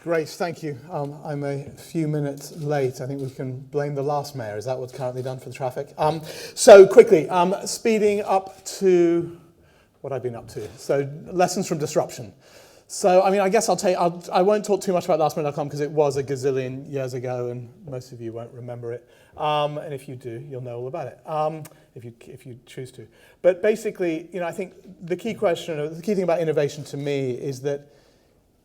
Great, thank you. I'm a few minutes late. I think we can blame the last mayor. Is that what's currently done for the traffic? So quickly, speeding up to what I've been up to. So lessons from disruption. So I mean, I guess I won't talk too much about lastminute.com because it was a gazillion years ago, and most of you won't remember it. And if you do, you'll know all about it. If you choose to. But basically, I think the key question, or the key thing about innovation to me is that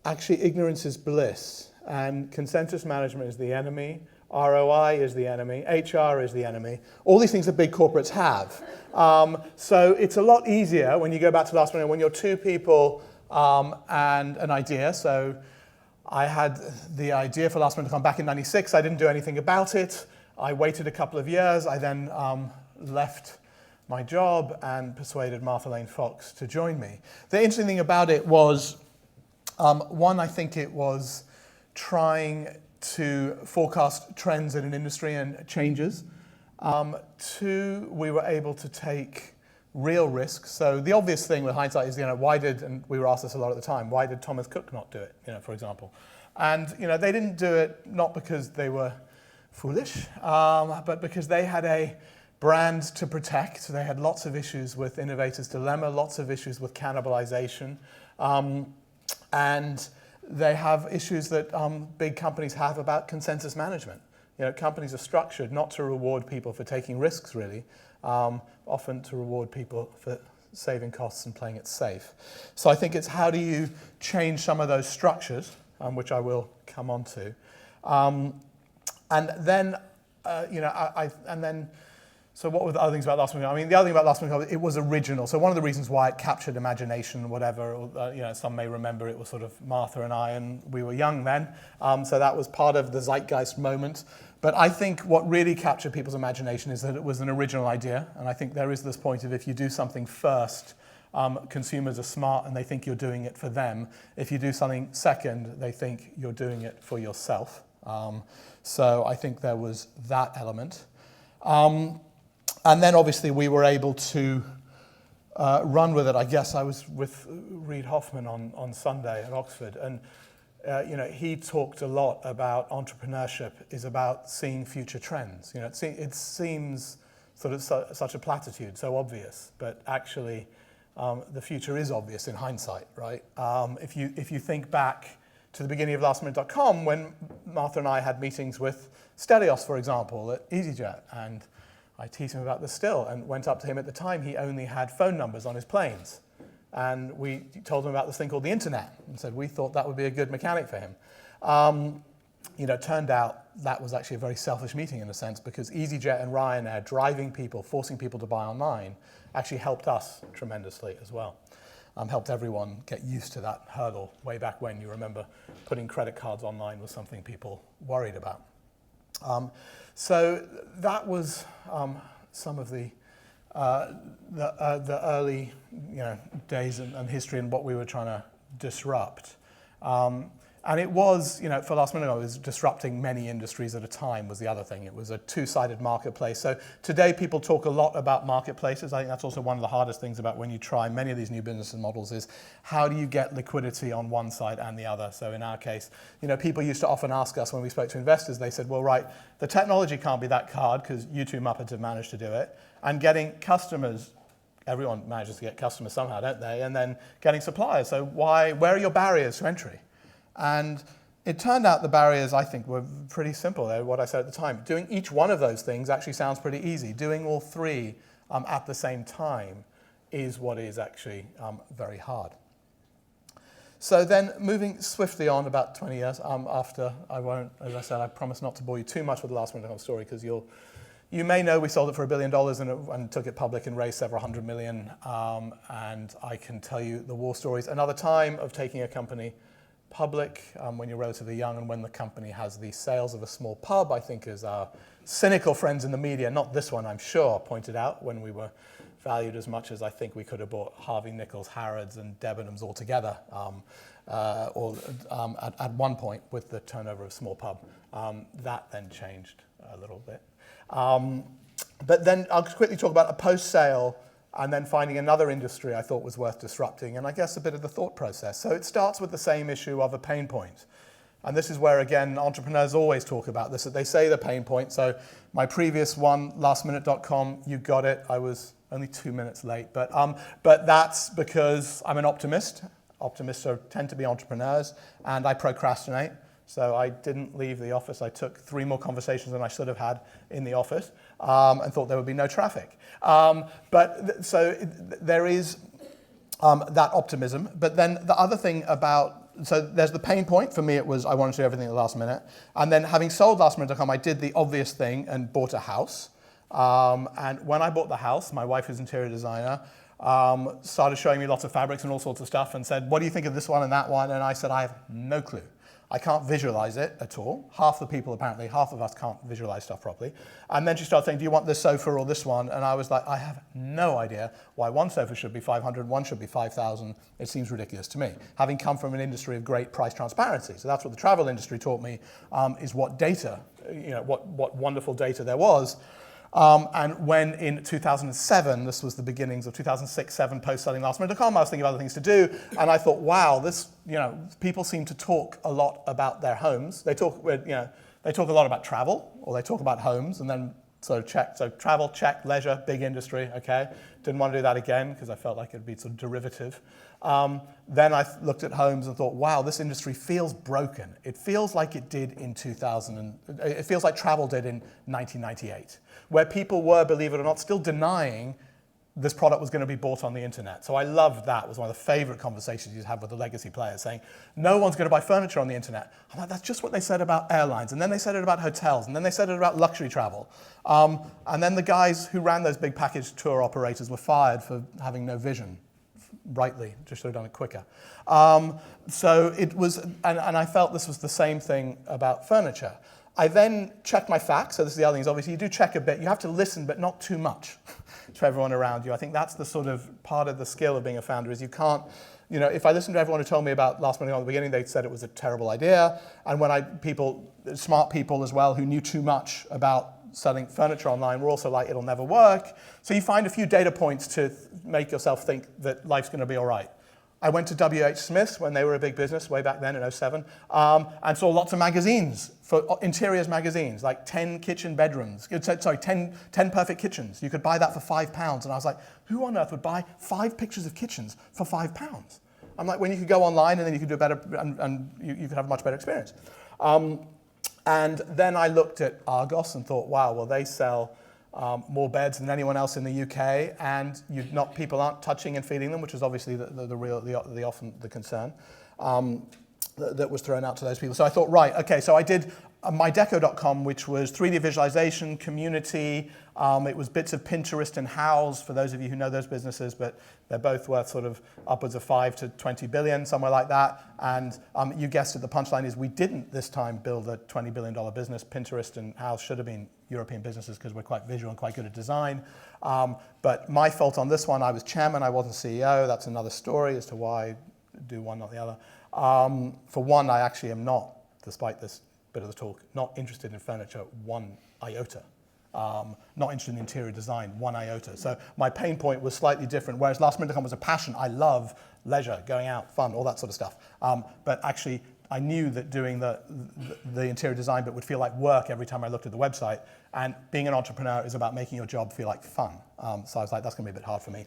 actually ignorance is bliss, and consensus management is the enemy, ROI is the enemy, HR is the enemy, all these things that big corporates have. So it's a lot easier when you go back to last minute, when you're two people and an idea. So I had the idea for lastminute.com back in '96. I didn't do anything about it. I waited a couple of years. I then left my job and persuaded Martha Lane Fox to join me. The interesting thing about it was, one, I think it was trying to forecast trends in an industry and changes. Two, we were able to take real risks. So the obvious thing with hindsight is, why did, and we were asked this a lot at the time, why did Thomas Cook not do it, for example? And, they didn't do it not because they were foolish, but because they had a brand to protect. They had lots of issues with innovators' dilemma, lots of issues with cannibalization. And they have issues that big companies have about consensus management. Companies are structured not to reward people for taking risks, really, often to reward people for saving costs and playing it safe. So I think it's how do you change some of those structures, which I will come on to. And then, so what were the other things about lastminute.com? I mean, the other thing about lastminute.com, it was original. So one of the reasons why it captured imagination and whatever, some may remember it was sort of Martha and I, and we were young then. So that was part of the zeitgeist moment. But I think what really captured people's imagination is that it was an original idea. And I think there is this point of if you do something first, consumers are smart and they think you're doing it for them. If you do something second, they think you're doing it for yourself. So I think there was that element. And then obviously we were able to run with it. I guess I was with Reid Hoffman on Sunday at Oxford, and he talked a lot about entrepreneurship is about seeing future trends. It seems sort of such a platitude, so obvious, but actually the future is obvious in hindsight, right? If you think back to the beginning of lastminute.com, when Martha and I had meetings with Stelios, for example, at EasyJet, and I teased him about this still and went up to him at the time. He only had phone numbers on his planes. And we told him about this thing called the internet and said we thought that would be a good mechanic for him. Turned out that was actually a very selfish meeting in a sense, because EasyJet and Ryanair driving people, forcing people to buy online, actually helped us tremendously as well. Helped everyone get used to that hurdle way back when. You remember putting credit cards online was something people worried about. So that was some of the early days and history and what we were trying to disrupt. And it was, for last minute, it was disrupting many industries at a time was the other thing. It was a two-sided marketplace. So today people talk a lot about marketplaces. I think that's also one of the hardest things about when you try many of these new business models is how do you get liquidity on one side and the other? So in our case, people used to often ask us when we spoke to investors, they said, well, right, the technology can't be that hard because you two Muppets have managed to do it. And getting customers, everyone manages to get customers somehow, don't they? And then getting suppliers. So where are your barriers to entry? And it turned out the barriers, I think, were pretty simple. They're what I said at the time. Doing each one of those things actually sounds pretty easy. Doing all three at the same time is what is actually very hard. So then and swiftly on about 20 years after, I won't, as I said, I promise not to bore you too much with the lastminute.com story, because you may know we sold it for $1 billion and took it public and raised several hundred million. And I can tell you the war stories. Another time of taking a company public when you're relatively young and when the company has the sales of a small pub, I think, as our cynical friends in the media, not this one, I'm sure, pointed out, when we were valued as much as I think we could have bought Harvey Nichols, Harrods, and Debenhams all together at one point with the turnover of a small pub. That then changed a little bit. But then I'll quickly talk about a post-sale and then finding another industry I thought was worth disrupting, and I guess a bit of the thought process. So it starts with the same issue of a pain point. And this is where, again, entrepreneurs always talk about this, that they say the pain point. So my previous one, lastminute.com, you got it. I was only 2 minutes late. But that's because I'm an optimist. Optimists tend to be entrepreneurs, and I procrastinate. So I didn't leave the office. I took 3 more conversations than I should have had in the office, and thought there would be no traffic. So there is that optimism. But then the other thing about, so there's the pain point. For me, it was I wanted to do everything at the last minute. And then having sold lastminute.com, I did the obvious thing and bought a house. And when I bought the house, my wife is interior designer, started showing me lots of fabrics and all sorts of stuff and said, what do you think of this one and that one? And I said, I have no clue. I can't visualize it at all. Half the people, apparently, half of us can't visualize stuff properly. And then she started saying, do you want this sofa or this one? And I was like, I have no idea why one sofa should be 500, one should be 5,000. It seems ridiculous to me, having come from an industry of great price transparency. So that's what the travel industry taught me, is what data, what wonderful data there was. And when in 2007, this was the beginnings of 2006-07, post-selling lastminute.com, I was thinking of other things to do, and I thought, wow, this, people seem to talk a lot about their homes. They talk, they talk a lot about travel, or they talk about homes, and then sort of check. So travel, check, leisure, big industry, okay. Didn't want to do that again because I felt like it'd be sort of derivative. Then I looked at homes and thought, wow, this industry feels broken. It feels like it did in 2000, it feels like travel did in 1998, where people were, believe it or not, still denying this product was going to be bought on the internet. So I loved that. It was one of the favorite conversations you'd have with the legacy players, saying, no one's going to buy furniture on the internet. I'm like, that's just what they said about airlines. And then they said it about hotels. And then they said it about luxury travel. And then the guys who ran those big package tour operators were fired for having no vision. Rightly, just should have done it quicker. So it was, and I felt this was the same thing about furniture. I then checked my facts. So this is the other thing, is obviously you do check a bit. You have to listen, but not too much to everyone around you. I think that's the sort of part of the skill of being a founder, is you can't, if I listened to everyone who told me about lastminute at the beginning, they said it was a terrible idea. And when smart people as well, who knew too much about selling furniture online, were also like, it'll never work. So you find a few data points to make yourself think that life's going to be all right. I went to W.H. Smith's when they were a big business way back then in 07, and saw lots of magazines, for interiors magazines, like 10 kitchen bedrooms, 10 perfect kitchens. You could buy that for £5. And I was like, who on earth would buy 5 pictures of kitchens for £5? I'm like, when you could go online and then you could do better, and you could have a much better experience. And then I looked at Argos and thought, wow, well, they sell more beds than anyone else in the UK, and people aren't touching and feeding them, which is obviously often the concern that was thrown out to those people. So I thought, right, okay, so I did mydeco.com, which was 3D visualization, community. It was bits of Pinterest and House, for those of you who know those businesses, but they're both worth sort of upwards of 5 to 20 billion, somewhere like that. And you guessed it, the punchline is we didn't this time build a $20 billion business. Pinterest and House should have been European businesses because we're quite visual and quite good at design. But my fault on this one, I was chairman, I wasn't CEO. That's another story as to why do one, not the other. For one, I actually am not, despite this bit of the talk, not interested in furniture one iota. Not interested in interior design one iota. So my pain point was slightly different, whereas lastminute.com was a passion. I love leisure, going out, fun, all that sort of stuff. But actually, I knew that doing the interior design bit would feel like work every time I looked at the website. And being an entrepreneur is about making your job feel like fun. So I was like, that's going to be a bit hard for me.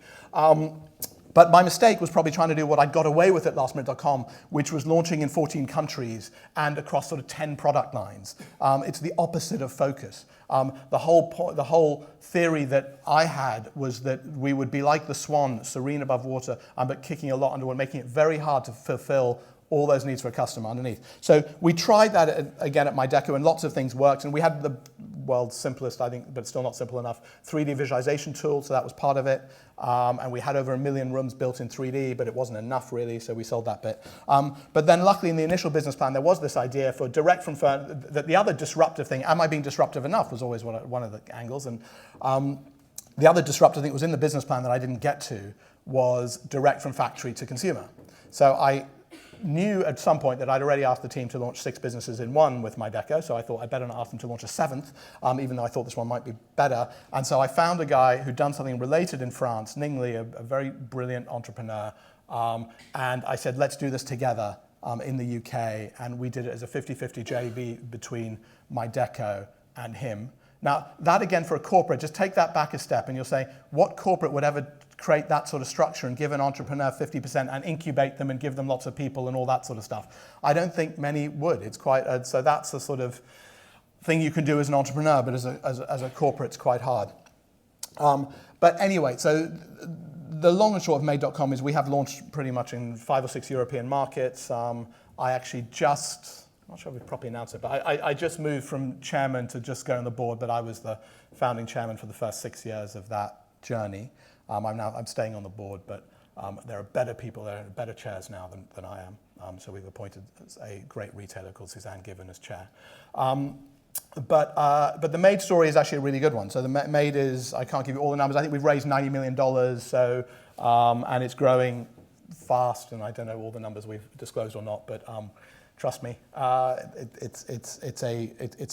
But my mistake was probably trying to do what I got away with at lastminute.com, which was launching in 14 countries and across sort of 10 product lines. It's the opposite of focus. The whole theory that I had was that we would be like the swan, serene above water, but kicking a lot underwater, making it very hard to fulfill all those needs for a customer underneath. So we tried that again at mydeco, and lots of things worked. And we had the world's simplest, I think, but still not simple enough, 3D visualization tool, so that was part of it. And we had over 1 million rooms built in 3D, but it wasn't enough really, so we sold that bit. But then luckily in the initial business plan, there was this idea for direct from furniture, that the other disruptive thing, am I being disruptive enough, was always one of the angles. And the other disruptive thing that was in the business plan that I didn't get to was direct from factory to consumer. So I knew at some point that I'd already asked the team to launch 6 businesses in one with mydeco, so I thought I'd better not ask them to launch a 7th, even though I thought this one might be better. And so I found a guy who'd done something related in France, Ningli, a very brilliant entrepreneur, and I said, let's do this together. in the UK, and we did it as a 50-50 JV between Mydeco and him. Now, that again for a corporate, just take that back a step and you'll say, what corporate would ever create that sort of structure and give an entrepreneur 50% and incubate them and give them lots of people and all that sort of stuff? I don't think many would. It's quite, so that's the sort of thing you can do as an entrepreneur, but as a corporate, it's quite hard. But anyway, so the long and short of Maid.com is we have launched pretty much in 5 or 6 European markets. I actually just, I'm not sure if we properly announced it, but I just moved from chairman to just go on the board, but I was the founding chairman for the first 6 years of that journey. I'm staying on the board, but there are better people, there are better chairs now than I am. So we've appointed a great retailer called Suzanne Given as chair. But the Maid story is actually a really good one. So the Maid is, I can't give you all the numbers, I think we've raised $90 million, so, and it's growing fast, and I don't know all the numbers we've disclosed or not, but trust me, it's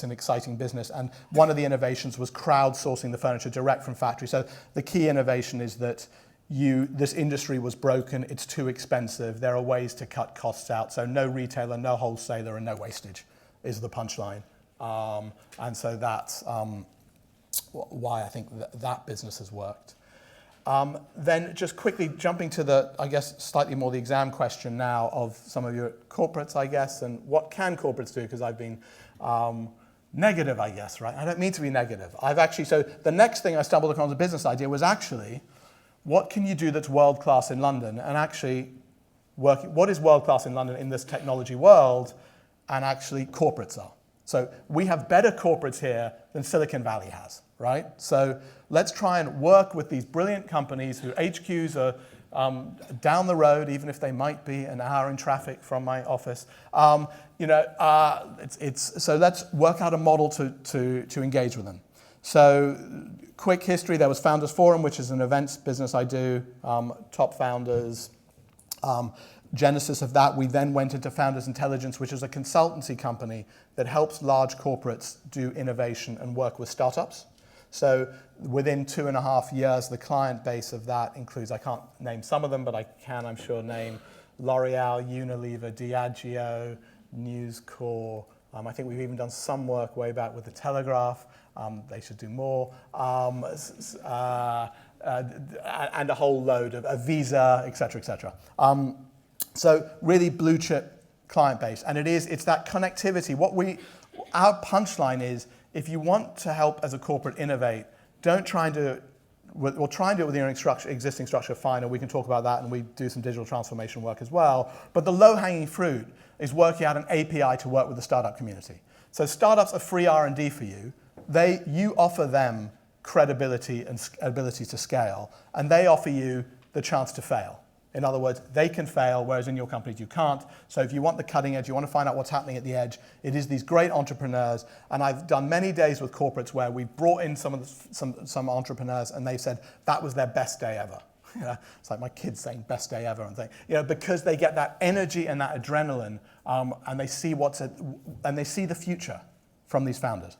an exciting business. And one of the innovations was crowdsourcing the furniture direct from factory. So the key innovation is that this industry was broken, it's too expensive, there are ways to cut costs out. So no retailer, no wholesaler, and no wastage is the punchline. And so that's why I think that business has worked. Then just quickly jumping to the, I guess, slightly more the exam question now of some of your corporates, I guess, and what can corporates do? Because I've been negative, I guess, right? I don't mean to be negative. So the next thing I stumbled upon as a business idea was actually, what can you do that's world-class in London? And actually, what is world-class in London in this technology world? And actually, corporates are. So we have better corporates here than Silicon Valley has, right? So let's try and work with these brilliant companies whose HQs are down the road, even if they might be an hour in traffic from my office. So let's work out a model to engage with them. So quick history, there was Founders Forum, which is an events business I do, top founders. Genesis of that, we then went into Founders Intelligence, which is a consultancy company that helps large corporates do innovation and work with startups. So within 2.5 years, the client base of that includes, I can't name some of them, but I can, I'm sure, name L'Oreal, Unilever, Diageo, News Corp. I think we've even done some work way back with the Telegraph. They should do more. And a whole load of Visa, et cetera, et cetera. So really blue chip client base, and it's that connectivity. Our punchline is, if you want to help as a corporate innovate, don't try and do it. We'll try and do it within your existing structure, fine, and we can talk about that, and we do some digital transformation work as well. But the low-hanging fruit is working out an API to work with the startup community. So startups are free R&D for you. You offer them credibility and ability to scale, and they offer you the chance to fail. In other words, they can fail, whereas in your companies you can't. So if you want the cutting edge, you want to find out what's happening at the edge, it is these great entrepreneurs. And I've done many days with corporates where we've brought in some entrepreneurs, and they've said that was their best day ever. It's like my kids saying best day ever, and because they get that energy and that adrenaline, and they see and they see the future from these founders.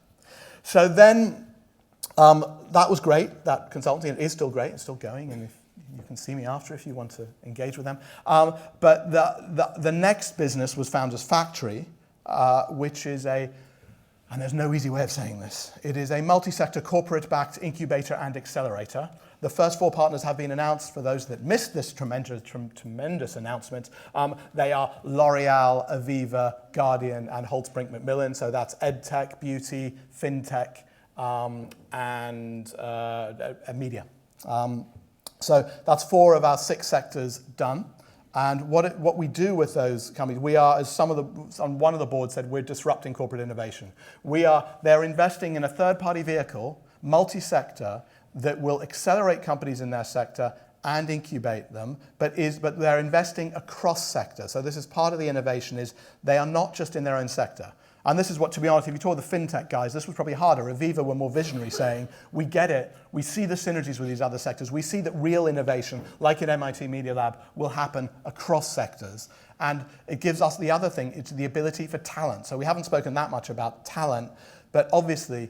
So then that was great. That consultancy, it is still great. It's still going, and you can see me after if you want to engage with them. But the next business was Founders Factory, which is and there's no easy way of saying this, it is a multi-sector corporate-backed incubator and accelerator. The first 4 partners have been announced. For those that missed this tremendous announcement, they are L'Oreal, Aviva, Guardian, and Holtzbrinck Macmillan. So that's EdTech, Beauty, FinTech, and Media. So that's 4 of our 6 sectors done. And what we do with those companies, we are, as on one of the boards said, we're disrupting corporate innovation. They're investing in a third-party vehicle, multi-sector, that will accelerate companies in their sector and incubate them, but they're investing across sector. So this is part of the innovation, is they are not just in their own sector. And this is what, to be honest, if you talk to the fintech guys, this was probably harder. Aviva were more visionary, saying, we get it, we see the synergies with these other sectors, we see that real innovation, like at MIT Media Lab, will happen across sectors. And it gives us the other thing, it's the ability for talent. So we haven't spoken that much about talent, but obviously,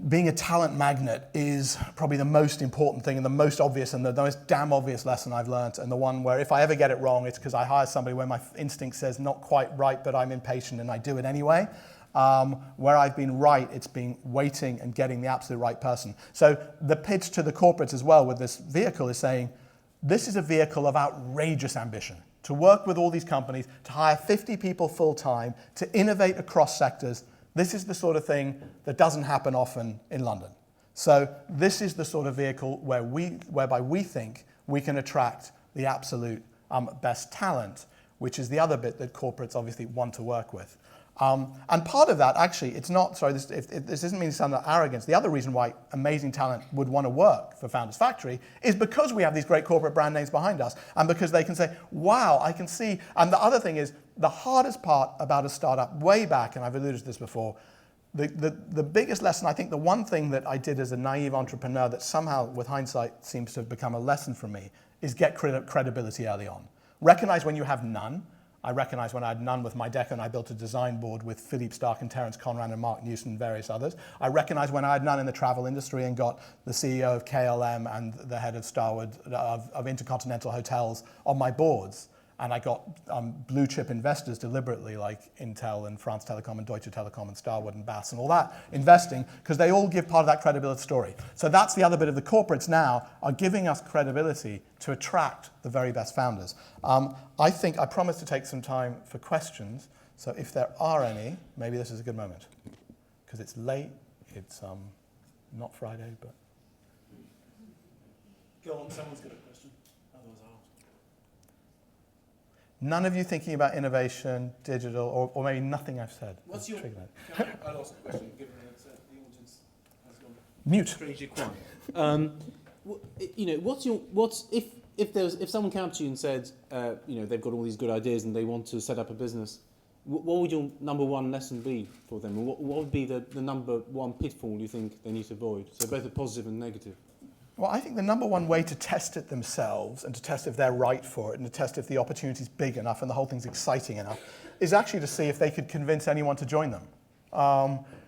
being a talent magnet is probably the most important thing and the most obvious and the most damn obvious lesson I've learned, and the one where if I ever get it wrong, it's because I hire somebody where my instinct says not quite right, but I'm impatient and I do it anyway. Where I've been right, it's been waiting and getting the absolute right person. So the pitch to the corporates as well with this vehicle is saying, this is a vehicle of outrageous ambition. To work with all these companies, to hire 50 people full-time, to innovate across sectors. This is the sort of thing that doesn't happen often in London. So this is the sort of vehicle whereby we think we can attract the absolute best talent, which is the other bit that corporates obviously want to work with. And part of that, actually, it's not, sorry, this doesn't mean to sound like arrogance. The other reason why amazing talent would want to work for Founders Factory is because we have these great corporate brand names behind us, and because they can say, wow, I can see. And the other thing is, the hardest part about a startup way back, and I've alluded to this before, the biggest lesson, I think the one thing that I did as a naive entrepreneur that somehow, with hindsight, seems to have become a lesson for me, is get credibility early on. Recognize when you have none. I recognized when I had none with my Deco and I built a design board with Philippe Stark and Terence Conran and Mark Newson and various others. I recognized when I had none in the travel industry and got the CEO of KLM and the head of Starwood, of Intercontinental Hotels on my boards. And I got blue chip investors deliberately, like Intel and France Telecom and Deutsche Telekom and Starwood and BAS and all that, investing, because they all give part of that credibility story. So that's the other bit of the corporates now are giving us credibility to attract the very best founders. I think I promised to take some time for questions. So if there are any, maybe this is a good moment. Because it's late, it's not Friday, but. Go on, someone's got a question. Otherwise I'll ask. None of you thinking about innovation, digital, or maybe nothing I've said. What's your? I'll ask a question, given that the audience has gone mute. Strangely quiet. If someone came up to you and said, they've got all these good ideas and they want to set up a business, what would your number one lesson be for them? Or what would be the number one pitfall you think they need to avoid? So both a positive and negative. Well, I think the number one way to test it themselves and to test if they're right for it and to test if the opportunity is big enough and the whole thing's exciting enough is actually to see if they could convince anyone to join them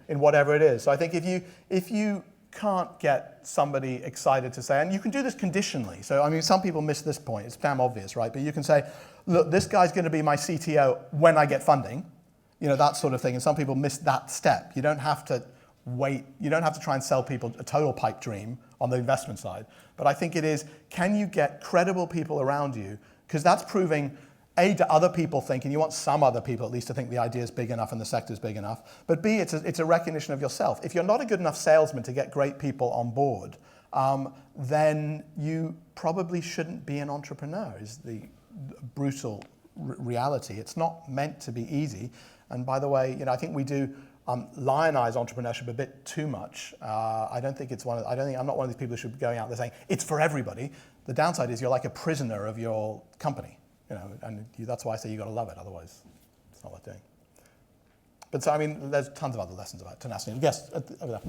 in whatever it is. So I think if you can't get somebody excited to say, and you can do this conditionally. So, I mean, some people miss this point. It's damn obvious, right? But you can say, look, this guy's going to be my CTO when I get funding, that sort of thing. And some people miss that step. You don't have to wait. You don't have to try and sell people a total pipe dream on the investment side. But I think it is, can you get credible people around you? Because that's proving, A, to other people think, and you want some other people at least to think the idea is big enough and the sector is big enough. But B, it's a recognition of yourself. If you're not a good enough salesman to get great people on board, then you probably shouldn't be an entrepreneur, is the brutal reality. It's not meant to be easy. And by the way, I think we do lionize entrepreneurship a bit too much. I'm not one of these people who should be going out there saying, it's for everybody. The downside is you're like a prisoner of your company. And that's why I say you've got to love it, otherwise it's not worth doing. But so, I mean, there's tons of other lessons about tenacity. Yes, over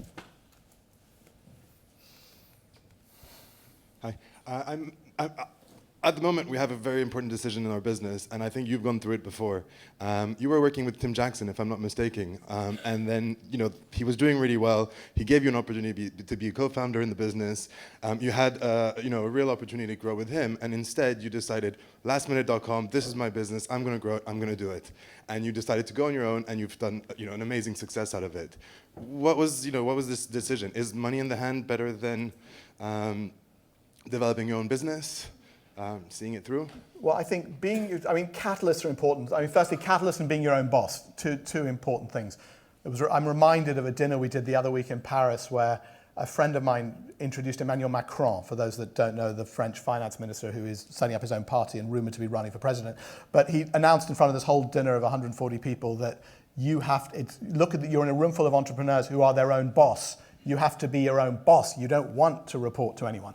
there. Hi. At the moment, we have a very important decision in our business, and I think you've gone through it before. You were working with Tim Jackson, if I'm not mistaken, and then he was doing really well. He gave you an opportunity to be a co-founder in the business. You had a real opportunity to grow with him, and instead you decided, lastminute.com, this is my business. I'm going to grow it. I'm going to do it. And you decided to go on your own, and you've done an amazing success out of it. What was this decision? Is money in the hand better than developing your own business? Seeing it through? Well, I think catalysts are important. Firstly, catalysts and being your own boss, two important things. I'm reminded of a dinner we did the other week in Paris where a friend of mine introduced Emmanuel Macron, for those that don't know, the French finance minister who is setting up his own party and rumored to be running for president. But he announced in front of this whole dinner of 140 people that you're in a room full of entrepreneurs who are their own boss. You have to be your own boss. You don't want to report to anyone.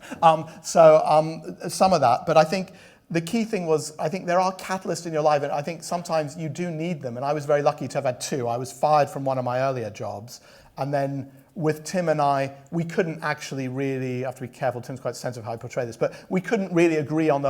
Some of that. But I think the key thing was, I think there are catalysts in your life, and I think sometimes you do need them. And I was very lucky to have had two. I was fired from one of my earlier jobs. And then with Tim and I, we couldn't actually really, I have to be careful, Tim's quite sensitive how I portray this, but we couldn't really agree on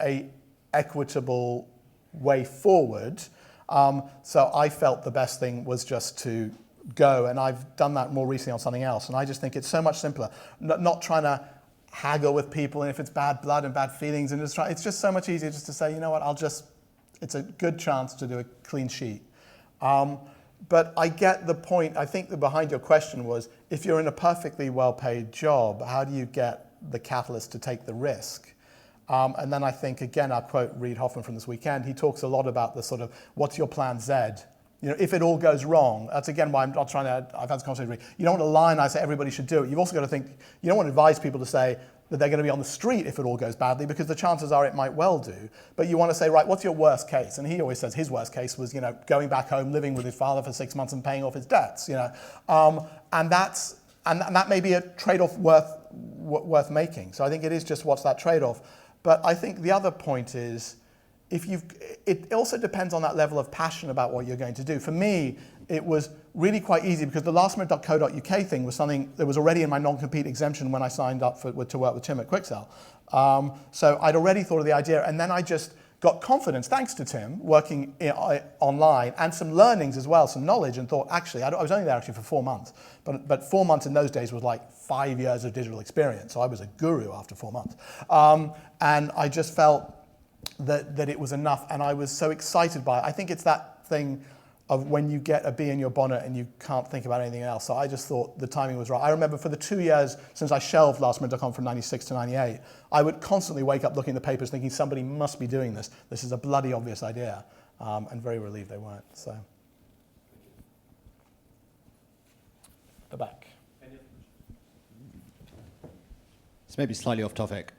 a equitable way forward. So I felt the best thing was just to go, and I've done that more recently on something else, and I just think it's so much simpler. Not trying to haggle with people, and if it's bad blood and bad feelings, and it's just so much easier just to say, you know what, it's a good chance to do a clean sheet. But I get the point. I think that behind your question was, if you're in a perfectly well-paid job, how do you get the catalyst to take the risk? And then I think, again, I'll quote Reid Hoffman from this weekend. He talks a lot about the sort of, what's your plan Z? You know, if it all goes wrong, that's again why I'm not trying to, I've had this conversation with you don't want to lie and I say everybody should do it. You've also got to think, you don't want to advise people to say that they're going to be on the street if it all goes badly, because the chances are it might well do. But you want to say, right, what's your worst case? And he always says his worst case was, you know, going back home, living with his father for 6 months and paying off his debts, you know. And that may be a trade-off worth making. So I think it is just what's that trade-off. But I think the other point is, it also depends on that level of passion about what you're going to do. For me, it was really quite easy because the lastminute.co.uk thing was something that was already in my non-compete exemption when I signed up to work with Tim at Quicksell. So I'd already thought of the idea, and then I just got confidence, thanks to Tim, working online, and some learnings as well, some knowledge, and thought, actually, I was only there actually for 4 months, but 4 months in those days was like 5 years of digital experience, so I was a guru after 4 months. And I just felt that it was enough, and I was so excited by it. I think it's that thing of when you get a bee in your bonnet and you can't think about anything else. So I just thought the timing was right. I remember for the 2 years since I shelved lastminute.com from 96 to 98, I would constantly wake up looking at the papers thinking somebody must be doing this. This is a bloody obvious idea. And very relieved they weren't. So, the back. It's maybe slightly off topic.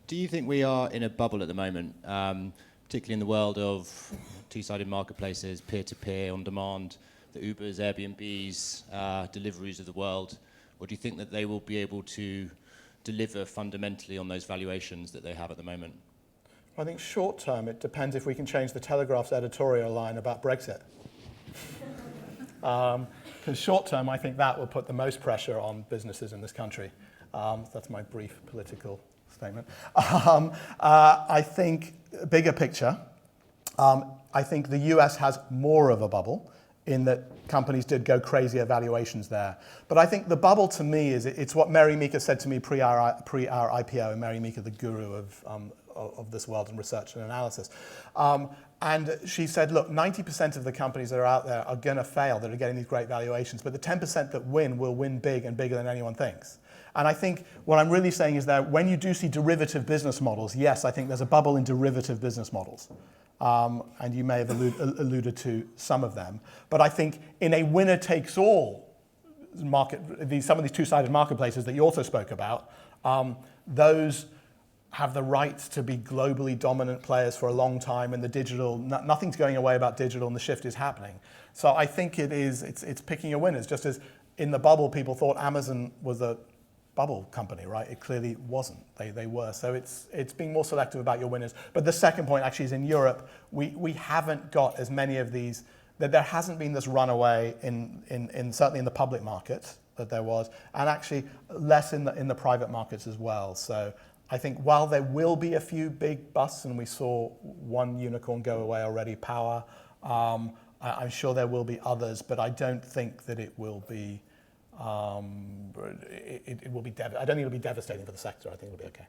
Do you think we are in a bubble at the moment, particularly in the world of two-sided marketplaces, peer-to-peer, on-demand, the Ubers, Airbnbs, deliveries of the world? Or do you think that they will be able to deliver fundamentally on those valuations that they have at the moment? I think short term, it depends if we can change the Telegraph's editorial line about Brexit. Because short term, I think that will put the most pressure on businesses in this country. That's my brief political statement. I think, bigger picture, I think the US has more of a bubble in that companies did go crazy at valuations there. But I think the bubble to me it's what Mary Meeker said to me pre our IPO, and Mary Meeker, the guru of this world in research and analysis. And she said, look, 90% of the companies that are out there are going to fail, that are getting these great valuations, but the 10% that win will win big and bigger than anyone thinks. And I think what I'm really saying is that when you do see derivative business models, yes, I think there's a bubble in derivative business models. And you may have alluded to some of them. But I think in a winner-takes-all market, some of these two-sided marketplaces that you also spoke about, those have the right to be globally dominant players for a long time, and the digital, nothing's going away about digital, and the shift is happening. So I think it's picking your winners, just as in the bubble people thought Amazon was a bubble company, right? It clearly wasn't. They were. So it's being more selective about your winners. But the second point actually is in Europe, we haven't got as many of these, that there hasn't been this runaway in certainly in the public market that there was, and actually less in the private markets as well. So I think while there will be a few big busts, and we saw one unicorn go away already, Power, I'm sure there will be others, but I don't think that it will be it will be I don't think it'll be devastating for the sector. I think it'll be okay.